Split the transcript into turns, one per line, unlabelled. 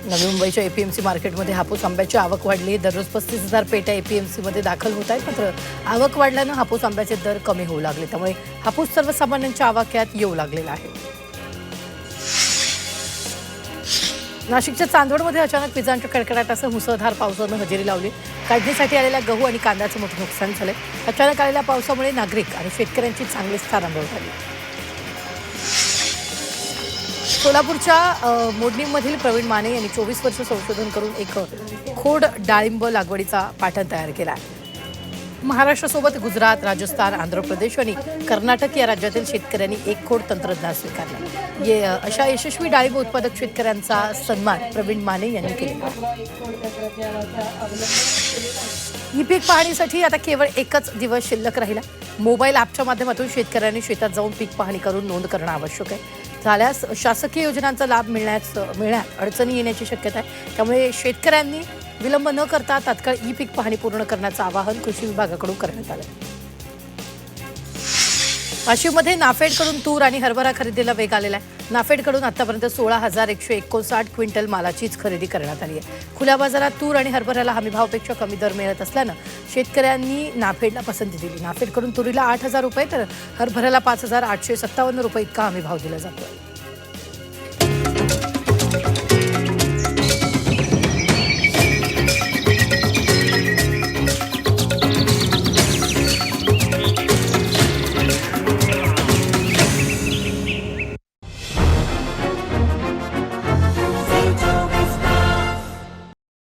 नवी मुंबईच्या एपीएमसी मार्केटमध्ये हापूस आंब्याची आवक वाढली. दररोज 35,000 पेट्या एपीएमसीमध्ये दाखल होत आहेत. मात्र आवक वाढल्यानं हापूस आंब्याचे दर कमी होऊ लागले. त्यामुळे हापूस सर्वसामान्यांच्या आवाक्यात येऊ लागलेला आहे. नाशिकच्या चांदवडमध्ये अचानक विजांच्या कडकडाटासह मुसळधार पावसानं हजेरी लावली. काढणीसाठी आलेल्या गहू आणि कांद्याचं मोठं नुकसान झालं. अचानक आलेल्या पावसामुळे नागरिक आणि शेतकऱ्यांची चांगलीच तारांबळ झाली. सोलापूरच्या मोडणीमधील प्रवीण माने यांनी 24 वर्ष संशोधन करून एक खोड डाळिंब लागवडीचा पॅटर्न तयार केला आहे. महाराष्ट्रासोबत गुजरात, राजस्थान, आंध्र प्रदेश आणि कर्नाटक या राज्यातील शेतकऱ्यांनी एक खोड तंत्रज्ञान स्वीकारले. अशा यशस्वी डाळिंब उत्पादक शेतकऱ्यांचा सन्मान प्रवीण माने यांनी केला. ही पीक पाहणीसाठी आता केवळ एकच दिवस शिल्लक राहिला. मोबाईल ॲपच्या माध्यमातून शेतकऱ्यांनी शेतात जाऊन पीक पाहणी करून नोंद करणं आवश्यक आहे. झाल्यास शासकीय योजनांचा लाभ मिळण्यात अडचणी येण्याची शक्यता आहे. त्यामुळे शेतकऱ्यांनी विलंब न करता तात्काळ ई पीक पाहणी पूर्ण करण्याचं आवाहन कृषी विभागाकडून करण्यात आलं. वाशिममध्ये नाफेडकडून तूर आणि हरभरा खरेदीला वेग आलेला आहे. नाफेडकडून आतापर्यंत 16,159 क्विंटल मालाचीच खरेदी करण्यात आली आहे. खुल्या बाजारात तूर आणि हरभऱ्याला हमीभावापेक्षा कमी दर मिळत असल्यानं शेतकऱ्यांनी नाफेडला पसंती दिली. नाफेडकडून तुरीला 8,000 रुपये तर हरभऱ्याला 5,857 रुपये इतका हमीभाव दिला जातो.